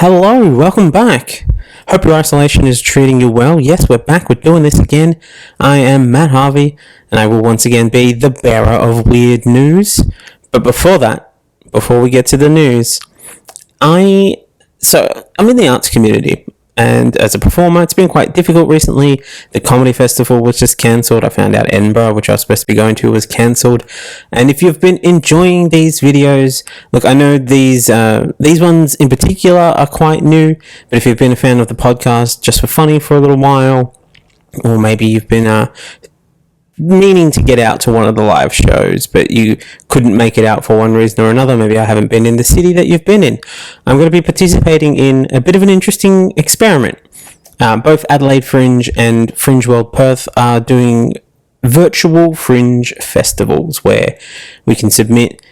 Hello, welcome back. Hope your isolation is treating you well. Yes, we're back. We're doing this again. I am Matt Harvey, and I will once again be the bearer of weird news. But before we get to the news, I'm in the arts community, and as a performer, it's been quite difficult recently. The comedy festival was just cancelled. I found out Edinburgh, which I was supposed to be going to, was cancelled. And if you've been enjoying these videos, look, I know these ones in particular are quite new, but if you've been a fan of the podcast just for funny for a little while, or maybe you've been meaning to get out to one of the live shows, but you couldn't make it out for one reason or another. Maybe I haven't been in the city that you've been in. I'm going to be participating in a bit of an interesting experiment. Both Adelaide Fringe and Fringe World Perth are doing virtual Fringe festivals where we can submit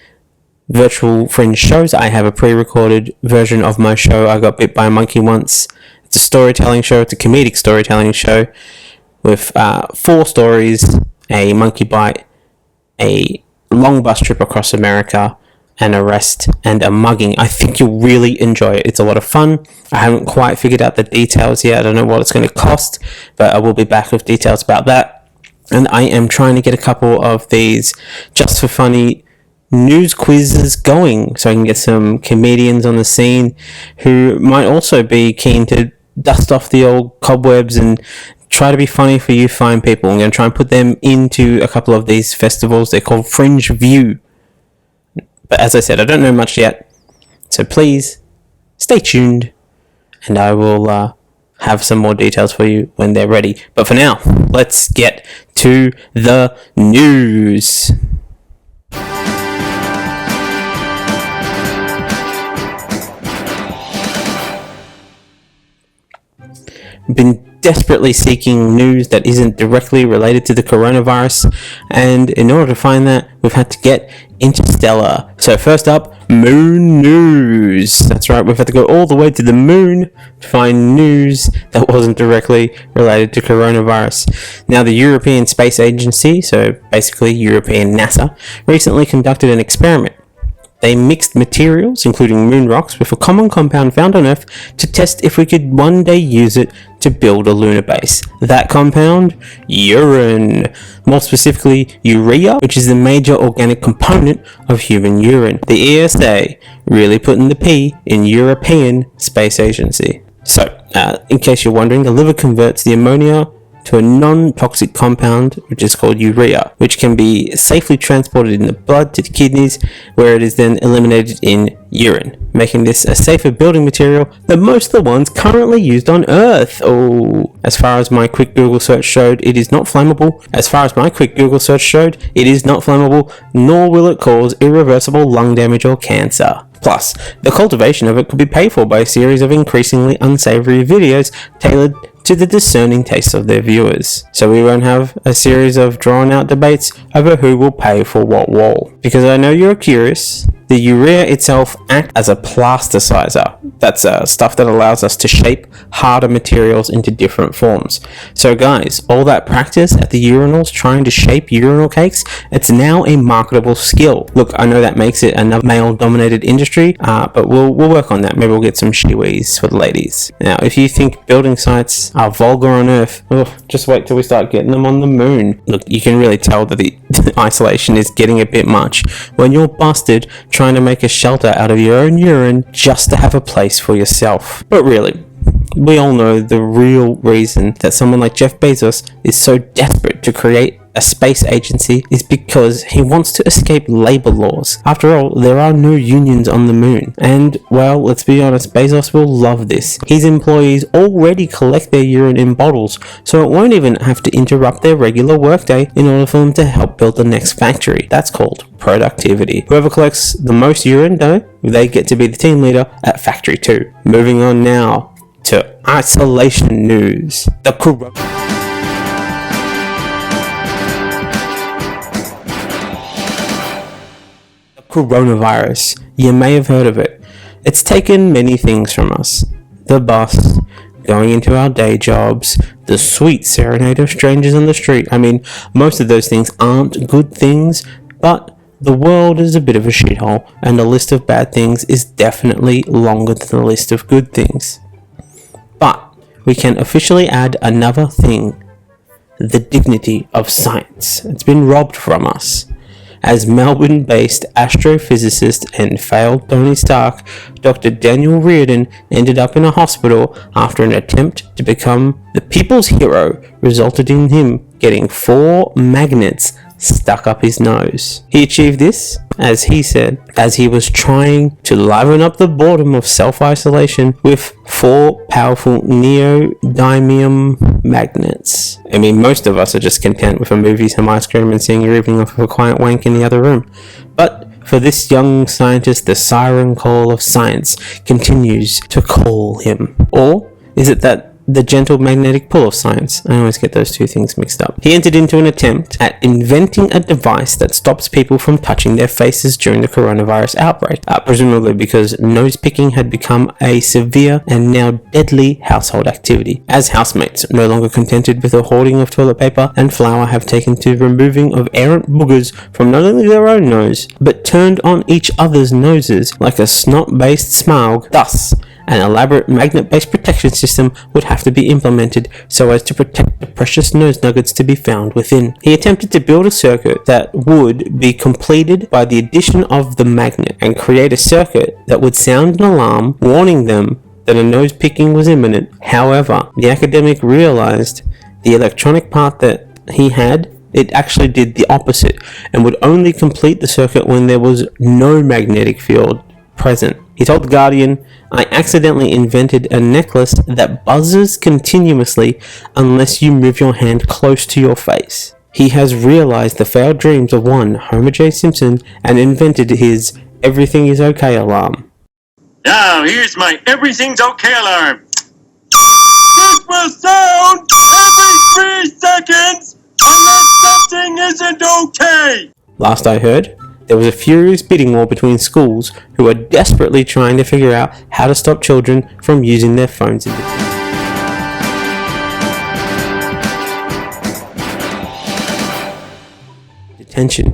virtual Fringe shows. I have a pre-recorded version of my show, I Got Bit by a Monkey Once. It's a storytelling show. It's a comedic storytelling show with 4 stories: a monkey bite, a long bus trip across America, an arrest, and a mugging. I think you'll really enjoy it. It's a lot of fun. I haven't quite figured out the details yet. I don't know what it's going to cost, but I will be back with details about that. And I am trying to get a couple of these just for funny news quizzes going, so I can get some comedians on the scene who might also be keen to dust off the old cobwebs and try to be funny for you fine people. I'm going to try and put them into a couple of these festivals. They're called Fringe View. But as I said, I don't know much yet. So please stay tuned, and I will have some more details for you when they're ready. But for now, let's get to the news. Been desperately seeking news that isn't directly related to the coronavirus, and in order to find that, we've had to get interstellar. So first up, moon news. That's right, we've had to go all the way to the moon to find news that wasn't directly related to coronavirus. Now, the European Space Agency, so basically European NASA, recently conducted an experiment. They mixed materials, including moon rocks, with a common compound found on Earth to test if we could one day use it to build a lunar base. That compound? Urine. More specifically, urea, which is the major organic component of human urine. The ESA really putting the P in European Space Agency. So, in case you're wondering, the liver converts the ammonia to a non-toxic compound, which is called urea, which can be safely transported in the blood to the kidneys, where it is then eliminated in urine, making this a safer building material than most of the ones currently used on Earth. Oh, as far as my quick Google search showed, it is not flammable. Nor will it cause irreversible lung damage or cancer. Plus, the cultivation of it could be paid for by a series of increasingly unsavory videos tailored to the discerning tastes of their viewers. So we won't have a series of drawn out debates over who will pay for what wall. Because I know you're curious, the urea itself acts as a plasticizer. That's stuff that allows us to shape harder materials into different forms. So guys, all that practice at the urinals trying to shape urinal cakes, it's now a marketable skill. Look, I know that makes it another male-dominated industry, but we'll work on that. Maybe we'll get some shiwis for the ladies. Now, if you think building sites are vulgar on Earth, just wait till we start getting them on the moon. Look, you can really tell that the isolation is getting a bit much when you're busted trying to make a shelter out of your own urine just to have a place for yourself. But really, we all know the real reason that someone like Jeff Bezos is so desperate to create a space agency is because he wants to escape labor laws. After all, there are no unions on the moon. And, well, let's be honest, Bezos will love this. His employees already collect their urine in bottles, so it won't even have to interrupt their regular workday in order for them to help build the next factory. That's called productivity. Whoever collects the most urine, though, they get to be the team leader at Factory 2. Moving on now to isolation news. The coronavirus. You may have heard of it. It's taken many things from us. The bus, going into our day jobs, the sweet serenade of strangers on the street. I mean, most of those things aren't good things, but the world is a bit of a shithole, and the list of bad things is definitely longer than the list of good things. But we can officially add another thing: the dignity of science. It's been robbed from us. As Melbourne-based astrophysicist and failed Tony Stark, Dr. Daniel Reardon ended up in a hospital after an attempt to become the people's hero resulted in him getting 4 magnets stuck up his nose. He achieved this, as he said, as he was trying to liven up the boredom of self-isolation with 4 powerful neodymium magnets. I mean, most of us are just content with a movie, some ice cream, and seeing your evening off with a quiet wank in the other room. But for this young scientist, the siren call of science continues to call him. Or is it that the gentle magnetic pull of science? I always get those two things mixed up. He entered into an attempt at inventing a device that stops people from touching their faces during the coronavirus outbreak, presumably because nose picking had become a severe and now deadly household activity, as housemates, no longer contented with the hoarding of toilet paper and flour, have taken to removing of errant boogers from not only their own nose, but turned on each other's noses like a snot-based smaug. Thus, an elaborate magnet-based protection system would have to be implemented so as to protect the precious nose nuggets to be found within. He attempted to build a circuit that would be completed by the addition of the magnet and create a circuit that would sound an alarm warning them that a nose picking was imminent. However, the academic realized the electronic part that he had, it actually did the opposite and would only complete the circuit when there was no magnetic field present. He told The Guardian, "I accidentally invented a necklace that buzzes continuously unless you move your hand close to your face." He has realized the failed dreams of one Homer J. Simpson and invented his "Everything is Okay" alarm. Now, here's my "Everything's Okay" alarm. This will sound every 3 seconds unless something isn't okay. Last I heard, there was a furious bidding war between schools who are desperately trying to figure out how to stop children from using their phones in detention.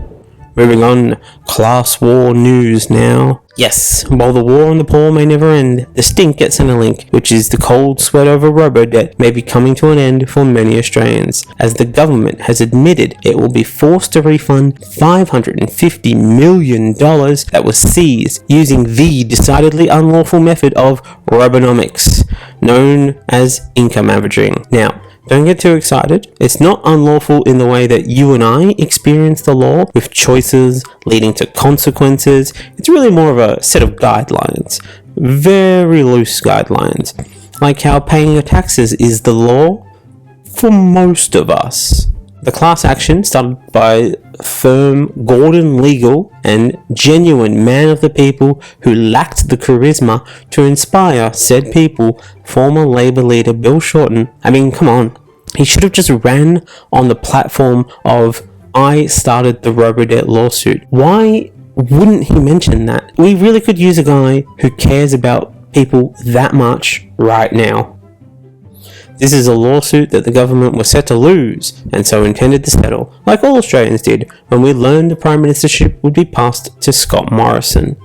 Moving on, class war news now. Yes, while the war on the poor may never end, the stink at Centrelink, which is the cold sweat over robo-debt, may be coming to an end for many Australians, as the government has admitted it will be forced to refund $550 million that was seized using the decidedly unlawful method of robonomics, known as income averaging. Now, don't get too excited. It's not unlawful in the way that you and I experience the law, with choices leading to consequences. It's really more of a set of guidelines. Very loose guidelines. Like how paying your taxes is the law for most of us. The class action, started by firm Gordon Legal and genuine man of the people who lacked the charisma to inspire said people, former Labour leader Bill Shorten. I mean, come on. He should have just ran on the platform of "I started the robo-debt lawsuit." Why wouldn't he mention that? We really could use a guy who cares about people that much right now. This is a lawsuit that the government was set to lose, and so intended to settle, like all Australians did when we learned the Prime Ministership would be passed to Scott Morrison.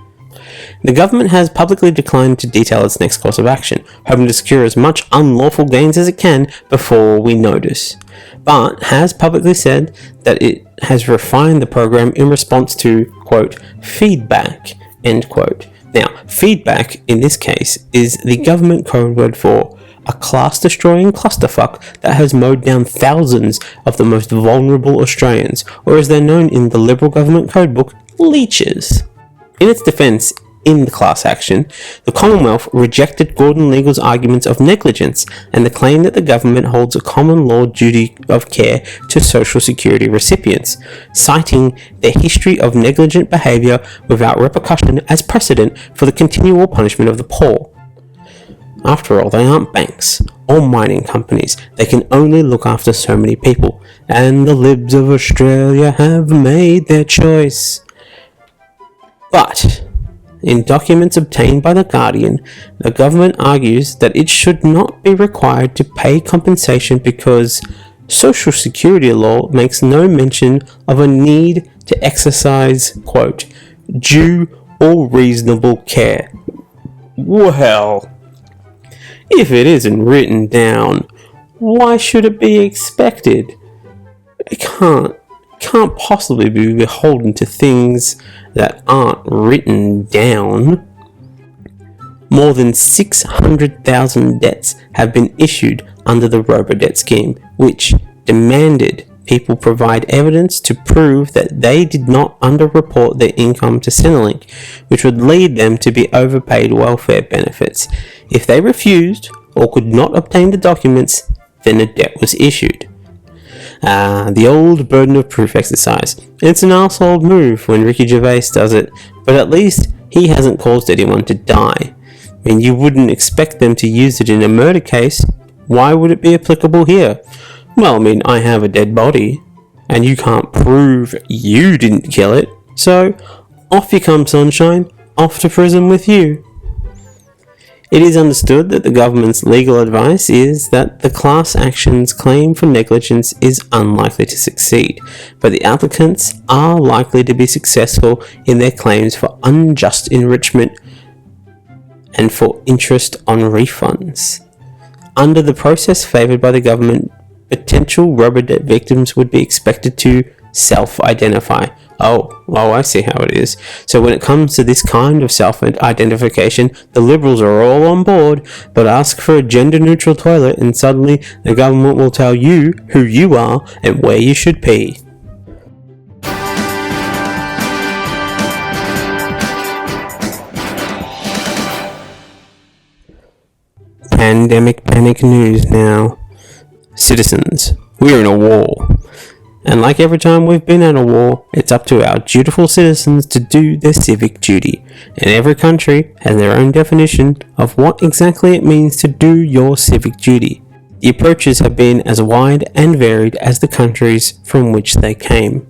The government has publicly declined to detail its next course of action, hoping to secure as much unlawful gains as it can before we notice, but has publicly said that it has refined the program in response to, quote, feedback, end quote. Now, feedback in this case is the government code word for a class-destroying clusterfuck that has mowed down thousands of the most vulnerable Australians, or as they're known in the Liberal government codebook, leeches. In its defence in the class action, the Commonwealth rejected Gordon Legal's arguments of negligence and the claim that the government holds a common law duty of care to social security recipients, citing their history of negligent behaviour without repercussion as precedent for the continual punishment of the poor. After all, they aren't banks or mining companies. They can only look after so many people, and the Libs of Australia have made their choice. But in documents obtained by The Guardian, the government argues that it should not be required to pay compensation because Social Security law makes no mention of a need to exercise, quote, due or reasonable care. Well, if it isn't written down, why should it be expected? It can't possibly be beholden to things that aren't written down. More than 600,000 debts have been issued under the robo-debt scheme, which demanded people provide evidence to prove that they did not underreport their income to Centrelink, which would lead them to be overpaid welfare benefits. If they refused or could not obtain the documents, then a debt was issued. The old burden of proof exercise. It's an arsehole move when Ricky Gervais does it, but at least he hasn't caused anyone to die. I mean, you wouldn't expect them to use it in a murder case. Why would it be applicable here? Well, I mean, I have a dead body, and you can't prove you didn't kill it, so off you come, sunshine, off to prison with you. It is understood that the government's legal advice is that the class action's claim for negligence is unlikely to succeed, but the applicants are likely to be successful in their claims for unjust enrichment and for interest on refunds. Under the process favoured by the government, potential robo-debt victims would be expected to self-identify. Oh, I see how it is. So when it comes to this kind of self-identification, the Liberals are all on board, but ask for a gender-neutral toilet and suddenly the government will tell you who you are and where you should pee. Pandemic panic news now. Citizens, we're in a war. And like every time we've been in a war, it's up to our dutiful citizens to do their civic duty. And every country has their own definition of what exactly it means to do your civic duty. The approaches have been as wide and varied as the countries from which they came.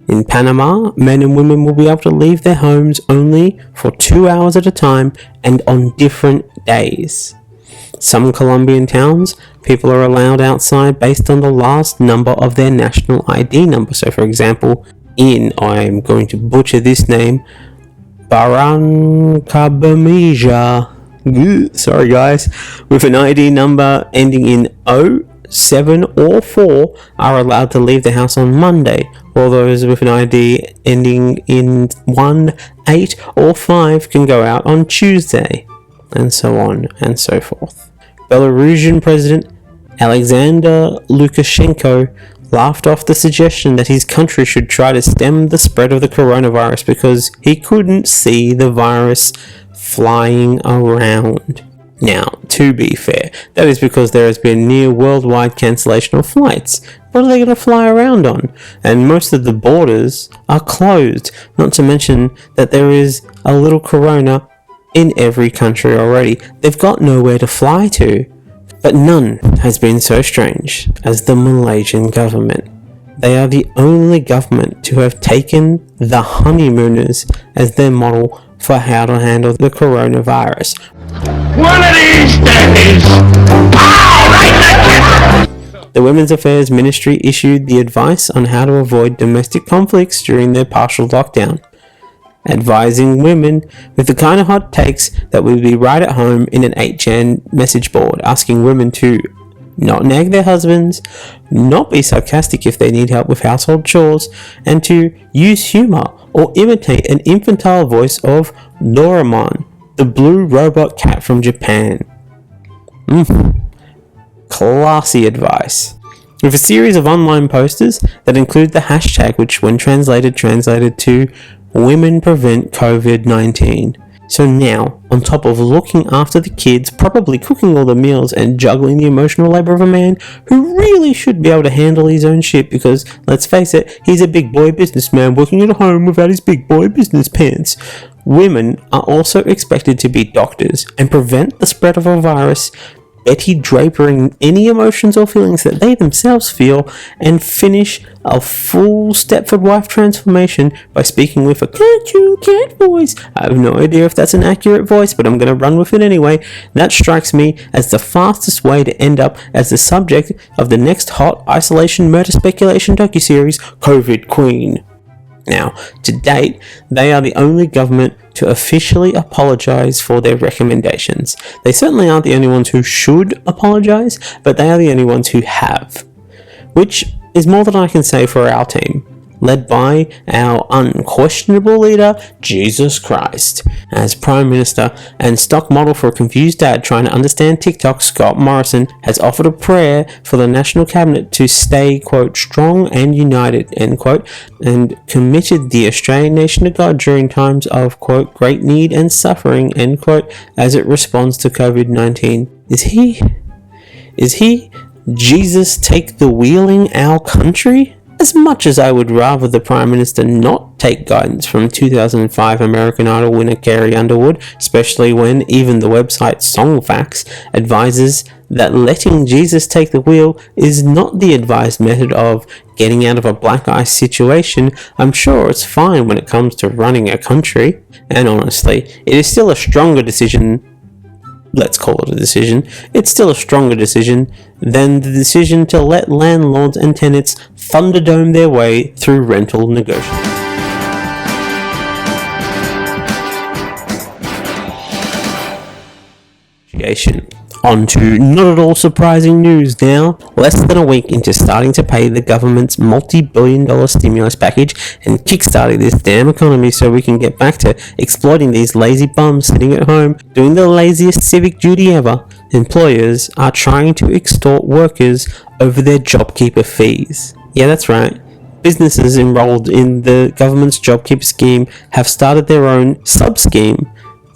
In Panama, men and women will be able to leave their homes only for 2 hours at a time and on different days. Some Colombian towns, people are allowed outside based on the last number of their national ID number. So for example, I'm going to butcher this name, Barrancabermeja, sorry guys, with an ID number ending in 0, 7 or 4 are allowed to leave the house on Monday, while those with an ID ending in 1, 8 or 5 can go out on Tuesday, and so on and so forth. Belarusian President Alexander Lukashenko laughed off the suggestion that his country should try to stem the spread of the coronavirus because he couldn't see the virus flying around. Now, to be fair, that is because there has been near worldwide cancellation of flights. What are they going to fly around on? And most of the borders are closed, not to mention that there is a little corona in every country already. They've got nowhere to fly to. But none has been so strange as the Malaysian government. They are the only government to have taken the honeymooners as their model for how to handle the coronavirus. One of these days, The Women's Affairs Ministry issued the advice on how to avoid domestic conflicts during their partial lockdown, advising women with the kind of hot takes that would be right at home in an 8chan message board, asking women to not nag their husbands, not be sarcastic if they need help with household chores, and to use humor or imitate an infantile voice of Doraemon, the blue robot cat from Japan. Classy advice. With a series of online posters that include the hashtag, which when translated to Women Prevent COVID-19. So now, on top of looking after the kids, probably cooking all the meals and juggling the emotional labour of a man who really should be able to handle his own shit because, let's face it, he's a big boy businessman working at home without his big boy business pants. Women are also expected to be doctors and prevent the spread of a virus, Betty Drapering any emotions or feelings that they themselves feel, and finish a full Stepford wife transformation by speaking with a cat voice. I have no idea if that's an accurate voice, but I'm going to run with it anyway. That strikes me as the fastest way to end up as the subject of the next hot isolation murder speculation docuseries, COVID Queen. Now, to date, they are the only government to officially apologise for their recommendations. They certainly aren't the only ones who should apologise, but they are the only ones who have. Which is more than I can say for our team, led by our unquestionable leader, Jesus Christ. As Prime Minister and stock model for a confused dad trying to understand TikTok, Scott Morrison has offered a prayer for the National Cabinet to stay, quote, strong and united, end quote, and committed the Australian nation to God during times of, quote, great need and suffering, end quote, as it responds to COVID-19. Is he Jesus take the wheeling our country? As much as I would rather the Prime Minister not take guidance from 2005 American Idol winner Carrie Underwood, especially when even the website Songfacts advises that letting Jesus take the wheel is not the advised method of getting out of a black ice situation, I'm sure it's fine when it comes to running a country. And honestly, it is still a stronger decision. Let's call it a decision. It's still a stronger decision than the decision to let landlords and tenants thunderdome their way through rental negotiations. On to not at all surprising news now. Less than a week into starting to pay the government's multi-billion-dollar stimulus package and kickstarting this damn economy so we can get back to exploiting these lazy bums sitting at home doing the laziest civic duty ever, employers are trying to extort workers over their JobKeeper fees. Yeah, that's right. Businesses enrolled in the government's JobKeeper scheme have started their own sub-scheme,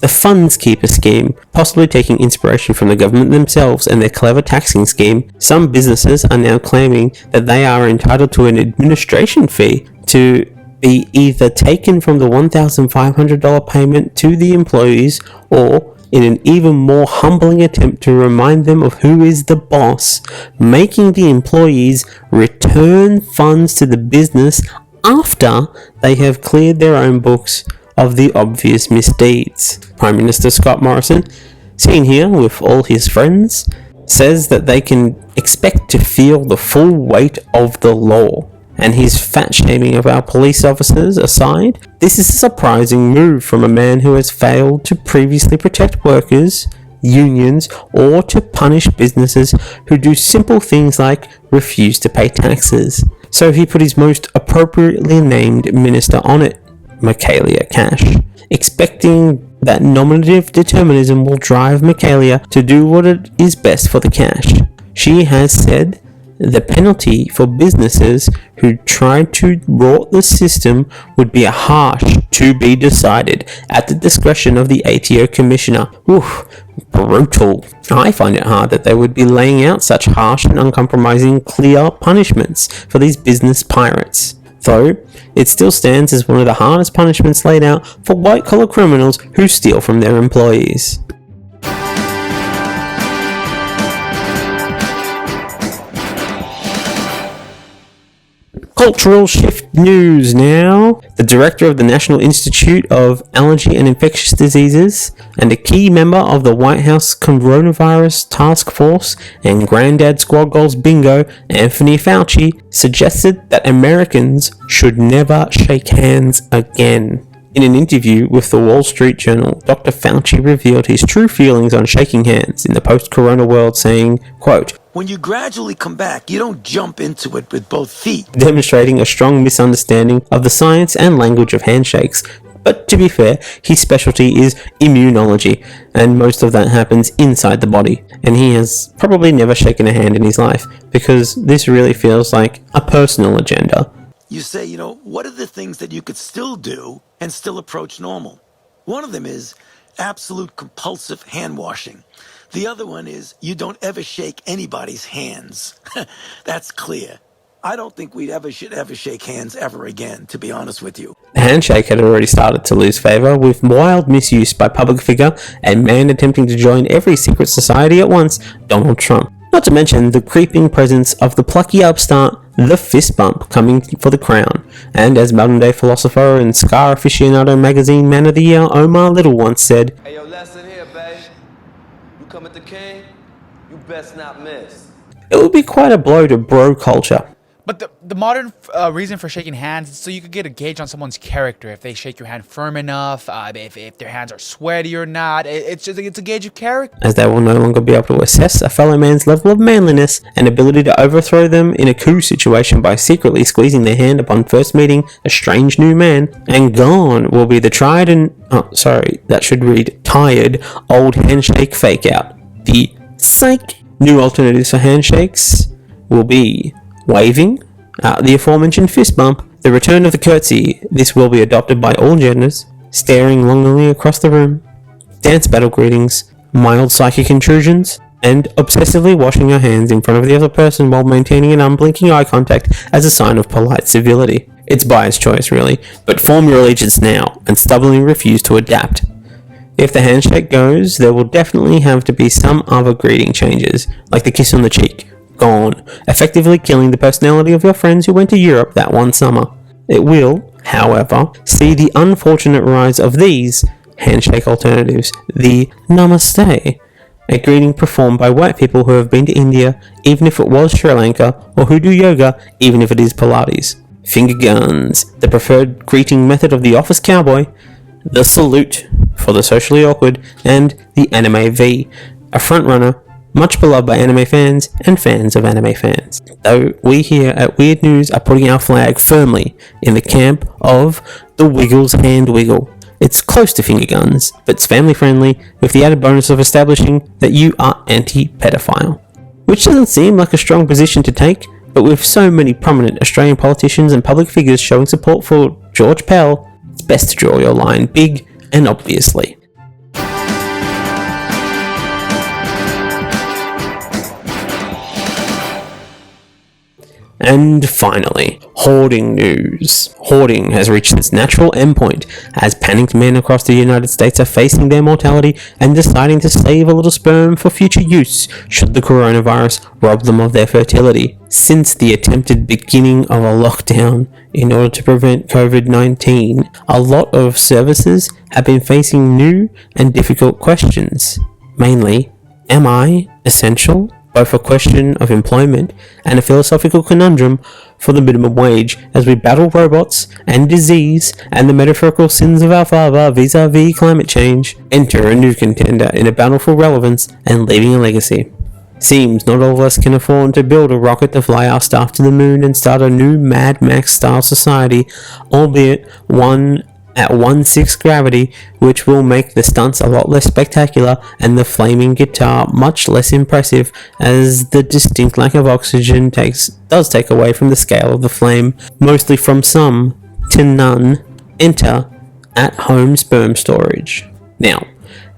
the Funds Keeper scheme, possibly taking inspiration from the government themselves and their clever taxing scheme. Some businesses are now claiming that they are entitled to an administration fee to be either taken from the $1,500 payment to the employees or, in an even more humbling attempt to remind them of who is the boss, making the employees return funds to the business after they have cleared their own books of the obvious misdeeds. Prime Minister Scott Morrison, seen here with all his friends, says that they can expect to feel the full weight of the law. And his fat shaming of our police officers aside, this is a surprising move from a man who has failed to previously protect workers, unions, or to punish businesses who do simple things like refuse to pay taxes. So he put his most appropriately named minister on it, MacLeod Cash, expecting that nominative determinism will drive MacLeod to do what it is best for the cash. She has said the penalty for businesses who tried to rot the system would be harsh to be decided at the discretion of the ATO Commissioner. Oof, brutal. I find it hard that they would be laying out such harsh and uncompromising clear punishments for these business pirates. Though, it still stands as one of the hardest punishments laid out for white-collar criminals who steal from their employees. Cultural shift news now. The director of the National Institute of Allergy and Infectious Diseases and a key member of the White House Coronavirus Task Force and Granddad Squad Goals Bingo, Anthony Fauci, suggested that Americans should never shake hands again. In an interview with the Wall Street Journal, Dr. Fauci revealed his true feelings on shaking hands in the post-corona world, saying, quote, "When you gradually come back, you don't jump into it with both feet," demonstrating a strong misunderstanding of the science and language of handshakes. But to be fair, his specialty is immunology, and most of that happens inside the body, and he has probably never shaken a hand in his life, because this really feels like a personal agenda. You say, what are the things that you could still do and still approach normal? One of them is absolute compulsive hand washing. The other one is you don't ever shake anybody's hands. That's clear. I don't think we should ever shake hands ever again, to be honest with you. The handshake had already started to lose favour, with wild misuse by public figure and man attempting to join every secret society at once, Donald Trump. Not to mention the creeping presence of the plucky upstart, the fist bump, coming for the crown. And as modern-day philosopher and Scar Aficionado magazine Man of the Year Omar Little once said, "Hey, yo, lesson here, babe. You come at the king, you best not miss." it would be quite a blow to bro culture. But the modern reason for shaking hands is so you could get a gauge on someone's character. If they shake your hand firm enough, if their hands are sweaty or not. It's a gauge of character. As they will no longer be able to assess a fellow man's level of manliness and ability to overthrow them in a coup situation by secretly squeezing their hand upon first meeting a strange new man. And gone will be the tired old handshake fake out. The psych. New alternatives for handshakes will be waving, the aforementioned fist bump, the return of the curtsy. This will be adopted by all genders. Staring longingly across the room, dance battle greetings, mild psychic intrusions, and obsessively washing your hands in front of the other person while maintaining an unblinking eye contact as a sign of polite civility. It's buyer's choice, really, but form your allegiance now and stubbornly refuse to adapt. If the handshake goes, there will definitely have to be some other greeting changes, like the kiss on the cheek. Gone, effectively killing the personality of your friends who went to Europe that one summer. It will, however, see the unfortunate rise of these handshake alternatives, the namaste, a greeting performed by white people who have been to India, even if it was Sri Lanka, or who do yoga, even if it is Pilates. Finger guns, the preferred greeting method of the office cowboy, the salute for the socially awkward, and the anime V, a frontrunner much beloved by anime fans and fans of anime fans. Though we here at Weird News are putting our flag firmly in the camp of the Wiggles hand wiggle. It's close to finger guns, but it's family friendly, with the added bonus of establishing that you are anti-pedophile. Which doesn't seem like a strong position to take, but with so many prominent Australian politicians and public figures showing support for George Pell, it's best to draw your line big and obviously. And finally, hoarding news. Hoarding has reached its natural endpoint as panicked men across the United States are facing their mortality and deciding to save a little sperm for future use should the coronavirus rob them of their fertility. Since the attempted beginning of a lockdown in order to prevent COVID-19, a lot of services have been facing new and difficult questions. Mainly, am I essential? Both a question of employment and a philosophical conundrum for the minimum wage as we battle robots and disease and the metaphorical sins of our father vis-a-vis climate change. Enter a new contender in a battle for relevance and leaving a legacy. Seems not all of us can afford to build a rocket to fly our staff to the moon and start a new Mad Max-style society, albeit one at 1/6 gravity, which will make the stunts a lot less spectacular and the flaming guitar much less impressive, as the distinct lack of oxygen does take away from the scale of the flame, mostly from some to none. Enter at-home sperm storage. Now,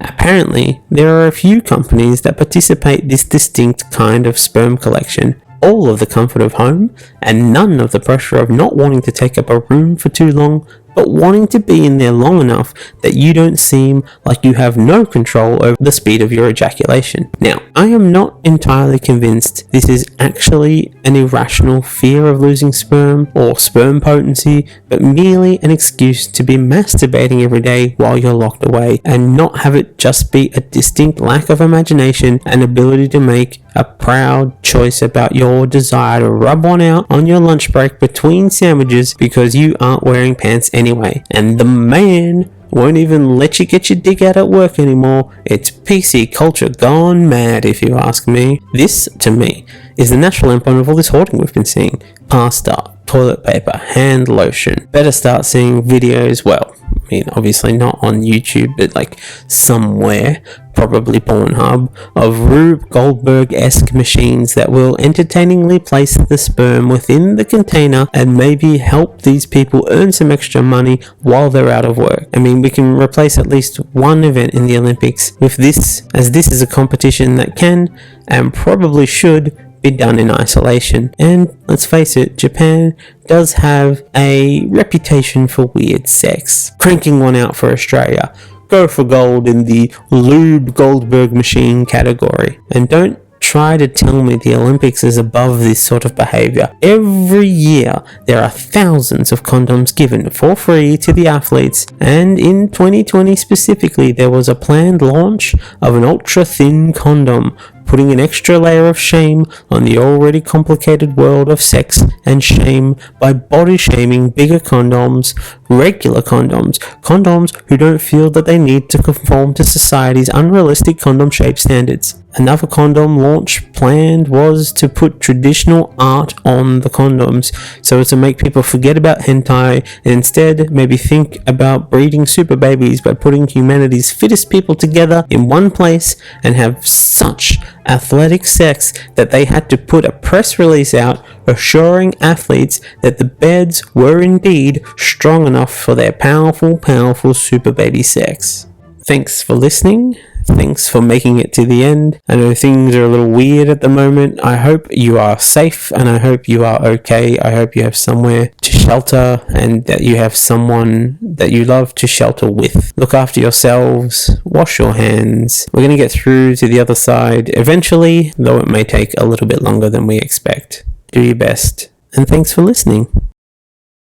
apparently, there are a few companies that participate this distinct kind of sperm collection, all of the comfort of home, and none of the pressure of not wanting to take up a room for too long, but wanting to be in there long enough that you don't seem like you have no control over the speed of your ejaculation. Now, I am not entirely convinced this is actually an irrational fear of losing sperm or sperm potency, but merely an excuse to be masturbating every day while you're locked away and not have it just be a distinct lack of imagination and ability to make a proud choice about your desire to rub one out on your lunch break between sandwiches because you aren't wearing pants anyway. And the man won't even let you get your dick out at work anymore. It's PC culture gone mad, if you ask me. This, to me, is the natural endpoint of all this hoarding we've been seeing. Pasta, toilet paper, hand lotion. Better start seeing videos, well, I mean, obviously not on YouTube, but like somewhere, probably Pornhub, of Rube Goldberg-esque machines that will entertainingly place the sperm within the container and maybe help these people earn some extra money while they're out of work. I mean, we can replace at least one event in the Olympics with this, as this is a competition that can, and probably should, be done in isolation. And let's face it, Japan does have a reputation for weird sex. Cranking one out for Australia. Go for gold in the Lube Goldberg machine category. And don't try to tell me the Olympics is above this sort of behavior. Every year there are thousands of condoms given for free to the athletes, and in 2020 specifically there was a planned launch of an ultra thin condom putting an extra layer of shame on the already complicated world of sex and shame by body shaming bigger condoms, regular condoms, condoms who don't feel that they need to conform to society's unrealistic condom shape standards. Another condom launch planned was to put traditional art on the condoms, so as to make people forget about hentai and instead maybe think about breeding super babies by putting humanity's fittest people together in one place and have such athletic sex that they had to put a press release out assuring athletes that the beds were indeed strong enough for their powerful super baby sex. Thanks for listening. Thanks for making it to the end. I know things are a little weird at the moment. I hope you are safe and I hope you are okay. I hope you have somewhere to shelter and that you have someone that you love to shelter with. Look after yourselves. Wash your hands. We're going to get through to the other side eventually, though it may take a little bit longer than we expect. Do your best. And thanks for listening.